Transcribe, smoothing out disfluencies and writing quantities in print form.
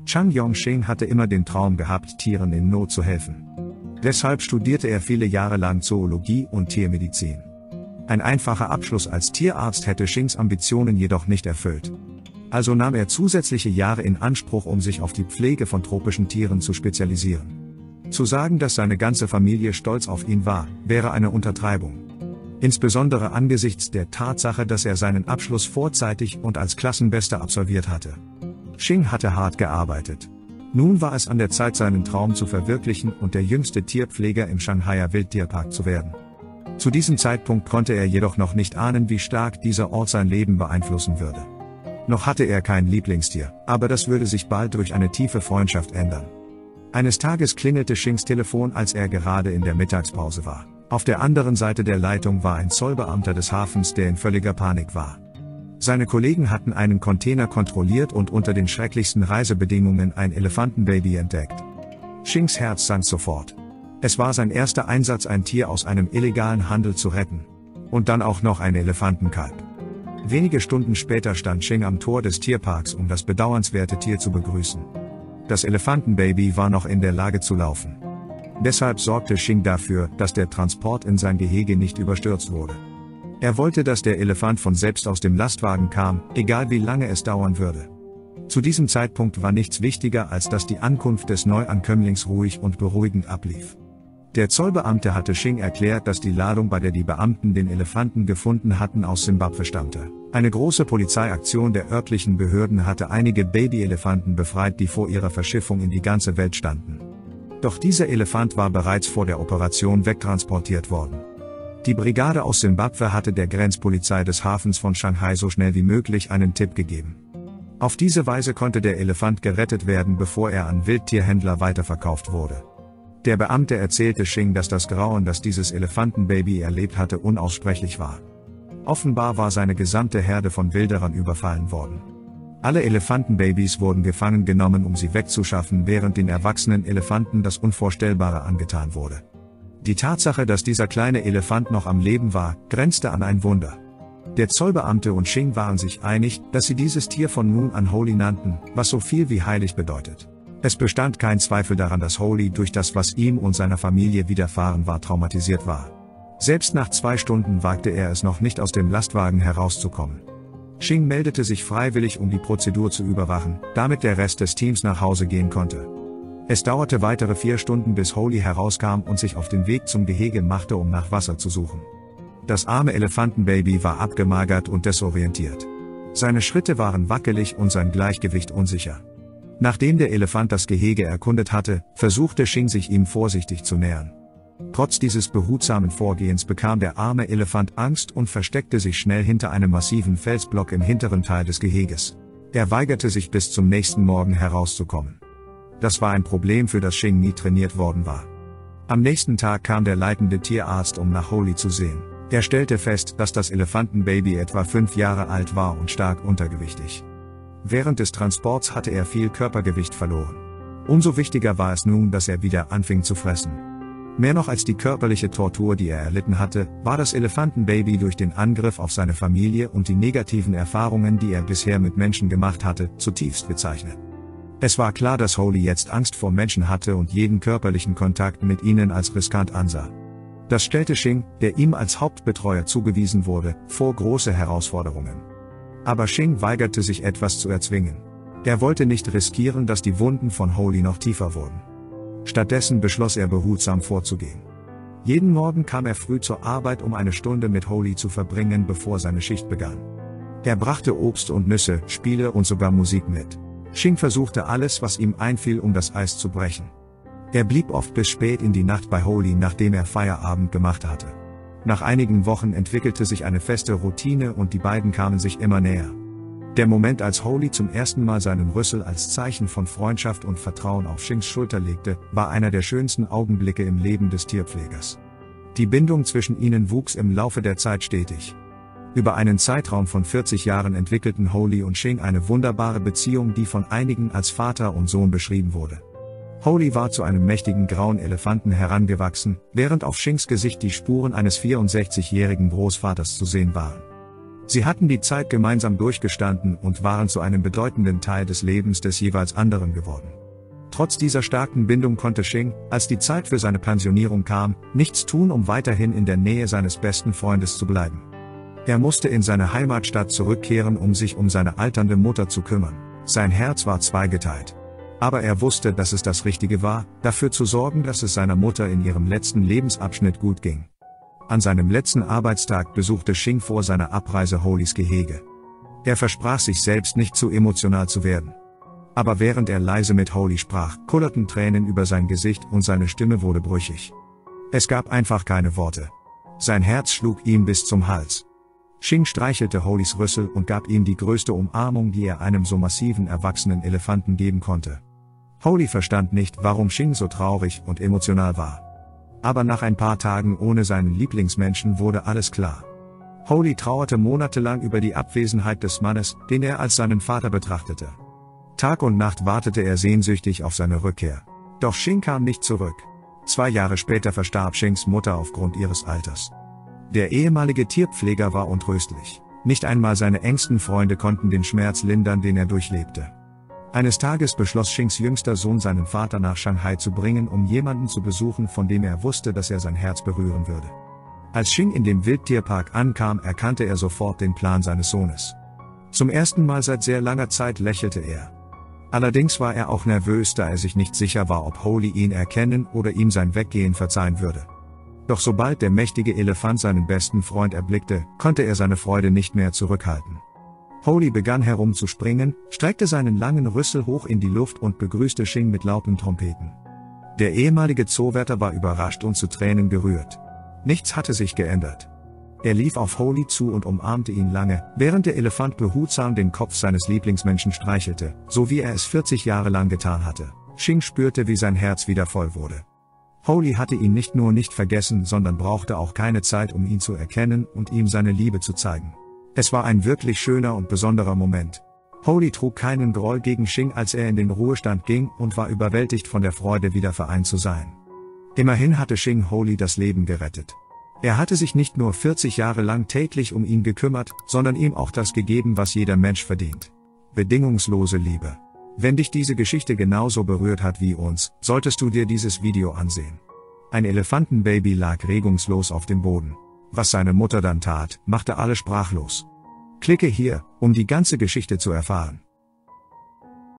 Chan Yong-Shing hatte immer den Traum gehabt, Tieren in Not zu helfen. Deshalb studierte er viele Jahre lang Zoologie und Tiermedizin. Ein einfacher Abschluss als Tierarzt hätte Shings Ambitionen jedoch nicht erfüllt. Also nahm er zusätzliche Jahre in Anspruch, um sich auf die Pflege von tropischen Tieren zu spezialisieren. Zu sagen, dass seine ganze Familie stolz auf ihn war, wäre eine Untertreibung. Insbesondere angesichts der Tatsache, dass er seinen Abschluss vorzeitig und als Klassenbester absolviert hatte. Shing hatte hart gearbeitet. Nun war es an der Zeit, seinen Traum zu verwirklichen und der jüngste Tierpfleger im Shanghaier Wildtierpark zu werden. Zu diesem Zeitpunkt konnte er jedoch noch nicht ahnen, wie stark dieser Ort sein Leben beeinflussen würde. Noch hatte er kein Lieblingstier, aber das würde sich bald durch eine tiefe Freundschaft ändern. Eines Tages klingelte Shings Telefon, als er gerade in der Mittagspause war. Auf der anderen Seite der Leitung war ein Zollbeamter des Hafens, der in völliger Panik war. Seine Kollegen hatten einen Container kontrolliert und unter den schrecklichsten Reisebedingungen ein Elefantenbaby entdeckt. Shings Herz sank sofort. Es war sein erster Einsatz, ein Tier aus einem illegalen Handel zu retten. Und dann auch noch ein Elefantenkalb. Wenige Stunden später stand Shing am Tor des Tierparks, um das bedauernswerte Tier zu begrüßen. Das Elefantenbaby war noch in der Lage zu laufen. Deshalb sorgte Shing dafür, dass der Transport in sein Gehege nicht überstürzt wurde. Er wollte, dass der Elefant von selbst aus dem Lastwagen kam, egal wie lange es dauern würde. Zu diesem Zeitpunkt war nichts wichtiger, als dass die Ankunft des Neuankömmlings ruhig und beruhigend ablief. Der Zollbeamte hatte Shing erklärt, dass die Ladung, bei der die Beamten den Elefanten gefunden hatten, aus Simbabwe stammte. Eine große Polizeiaktion der örtlichen Behörden hatte einige Babyelefanten befreit, die vor ihrer Verschiffung in die ganze Welt standen. Doch dieser Elefant war bereits vor der Operation wegtransportiert worden. Die Brigade aus Simbabwe hatte der Grenzpolizei des Hafens von Shanghai so schnell wie möglich einen Tipp gegeben. Auf diese Weise konnte der Elefant gerettet werden, bevor er an Wildtierhändler weiterverkauft wurde. Der Beamte erzählte Shing, dass das Grauen, das dieses Elefantenbaby erlebt hatte, unaussprechlich war. Offenbar war seine gesamte Herde von Wilderern überfallen worden. Alle Elefantenbabys wurden gefangen genommen, um sie wegzuschaffen, während den erwachsenen Elefanten das Unvorstellbare angetan wurde. Die Tatsache, dass dieser kleine Elefant noch am Leben war, grenzte an ein Wunder. Der Zollbeamte und Shing waren sich einig, dass sie dieses Tier von nun an Holy nannten, was so viel wie heilig bedeutet. Es bestand kein Zweifel daran, dass Holy durch das, was ihm und seiner Familie widerfahren war, traumatisiert war. Selbst nach 2 Stunden wagte er es noch nicht, aus dem Lastwagen herauszukommen. Shing meldete sich freiwillig, um die Prozedur zu überwachen, damit der Rest des Teams nach Hause gehen konnte. Es dauerte weitere 4 Stunden, bis Holy herauskam und sich auf den Weg zum Gehege machte, um nach Wasser zu suchen. Das arme Elefantenbaby war abgemagert und desorientiert. Seine Schritte waren wackelig und sein Gleichgewicht unsicher. Nachdem der Elefant das Gehege erkundet hatte, versuchte Shing, sich ihm vorsichtig zu nähern. Trotz dieses behutsamen Vorgehens bekam der arme Elefant Angst und versteckte sich schnell hinter einem massiven Felsblock im hinteren Teil des Geheges. Er weigerte sich, bis zum nächsten Morgen herauszukommen. Das war ein Problem, für das Shing nie trainiert worden war. Am nächsten Tag kam der leitende Tierarzt, um nach Holy zu sehen. Er stellte fest, dass das Elefantenbaby etwa 5 Jahre alt war und stark untergewichtig. Während des Transports hatte er viel Körpergewicht verloren. Umso wichtiger war es nun, dass er wieder anfing zu fressen. Mehr noch als die körperliche Tortur, die er erlitten hatte, war das Elefantenbaby durch den Angriff auf seine Familie und die negativen Erfahrungen, die er bisher mit Menschen gemacht hatte, zutiefst bezeichnet. Es war klar, dass Holy jetzt Angst vor Menschen hatte und jeden körperlichen Kontakt mit ihnen als riskant ansah. Das stellte Shing, der ihm als Hauptbetreuer zugewiesen wurde, vor große Herausforderungen. Aber Shing weigerte sich, etwas zu erzwingen. Er wollte nicht riskieren, dass die Wunden von Holy noch tiefer wurden. Stattdessen beschloss er, behutsam vorzugehen. Jeden Morgen kam er früh zur Arbeit, um 1 Stunde mit Holy zu verbringen, bevor seine Schicht begann. Er brachte Obst und Nüsse, Spiele und sogar Musik mit. Shing versuchte alles, was ihm einfiel, um das Eis zu brechen. Er blieb oft bis spät in die Nacht bei Holy, nachdem er Feierabend gemacht hatte. Nach einigen Wochen entwickelte sich eine feste Routine und die beiden kamen sich immer näher. Der Moment, als Holy zum ersten Mal seinen Rüssel als Zeichen von Freundschaft und Vertrauen auf Shings Schulter legte, war einer der schönsten Augenblicke im Leben des Tierpflegers. Die Bindung zwischen ihnen wuchs im Laufe der Zeit stetig. Über einen Zeitraum von 40 Jahren entwickelten Holy und Shing eine wunderbare Beziehung, die von einigen als Vater und Sohn beschrieben wurde. Holy war zu einem mächtigen grauen Elefanten herangewachsen, während auf Shings Gesicht die Spuren eines 64-jährigen Großvaters zu sehen waren. Sie hatten die Zeit gemeinsam durchgestanden und waren zu einem bedeutenden Teil des Lebens des jeweils anderen geworden. Trotz dieser starken Bindung konnte Shing, als die Zeit für seine Pensionierung kam, nichts tun, um weiterhin in der Nähe seines besten Freundes zu bleiben. Er musste in seine Heimatstadt zurückkehren, um sich um seine alternde Mutter zu kümmern. Sein Herz war zweigeteilt. Aber er wusste, dass es das Richtige war, dafür zu sorgen, dass es seiner Mutter in ihrem letzten Lebensabschnitt gut ging. An seinem letzten Arbeitstag besuchte Shing vor seiner Abreise Holys Gehege. Er versprach sich selbst, nicht zu emotional zu werden. Aber während er leise mit Holy sprach, kullerten Tränen über sein Gesicht und seine Stimme wurde brüchig. Es gab einfach keine Worte. Sein Herz schlug ihm bis zum Hals. Shing streichelte Holys Rüssel und gab ihm die größte Umarmung, die er einem so massiven erwachsenen Elefanten geben konnte. Holy verstand nicht, warum Shing so traurig und emotional war. Aber nach ein paar Tagen ohne seinen Lieblingsmenschen wurde alles klar. Holy trauerte monatelang über die Abwesenheit des Mannes, den er als seinen Vater betrachtete. Tag und Nacht wartete er sehnsüchtig auf seine Rückkehr. Doch Shing kam nicht zurück. 2 Jahre später verstarb Shings Mutter aufgrund ihres Alters. Der ehemalige Tierpfleger war untröstlich. Nicht einmal seine engsten Freunde konnten den Schmerz lindern, den er durchlebte. Eines Tages beschloss Shings jüngster Sohn, seinen Vater nach Shanghai zu bringen, um jemanden zu besuchen, von dem er wusste, dass er sein Herz berühren würde. Als Shing in dem Wildtierpark ankam, erkannte er sofort den Plan seines Sohnes. Zum ersten Mal seit sehr langer Zeit lächelte er. Allerdings war er auch nervös, da er sich nicht sicher war, ob Holy ihn erkennen oder ihm sein Weggehen verzeihen würde. Doch sobald der mächtige Elefant seinen besten Freund erblickte, konnte er seine Freude nicht mehr zurückhalten. Holy begann herumzuspringen, streckte seinen langen Rüssel hoch in die Luft und begrüßte Shing mit lauten Trompeten. Der ehemalige Zoowärter war überrascht und zu Tränen gerührt. Nichts hatte sich geändert. Er lief auf Holy zu und umarmte ihn lange, während der Elefant behutsam den Kopf seines Lieblingsmenschen streichelte, so wie er es 40 Jahre lang getan hatte. Shing spürte, wie sein Herz wieder voll wurde. Holy hatte ihn nicht nur nicht vergessen, sondern brauchte auch keine Zeit, um ihn zu erkennen und ihm seine Liebe zu zeigen. Es war ein wirklich schöner und besonderer Moment. Holy trug keinen Groll gegen Shing, als er in den Ruhestand ging, und war überwältigt von der Freude, wieder vereint zu sein. Immerhin hatte Shing Holy das Leben gerettet. Er hatte sich nicht nur 40 Jahre lang täglich um ihn gekümmert, sondern ihm auch das gegeben, was jeder Mensch verdient. Bedingungslose Liebe. Wenn dich diese Geschichte genauso berührt hat wie uns, solltest du dir dieses Video ansehen. Ein Elefantenbaby lag regungslos auf dem Boden. Was seine Mutter dann tat, machte alle sprachlos. Klicke hier, um die ganze Geschichte zu erfahren.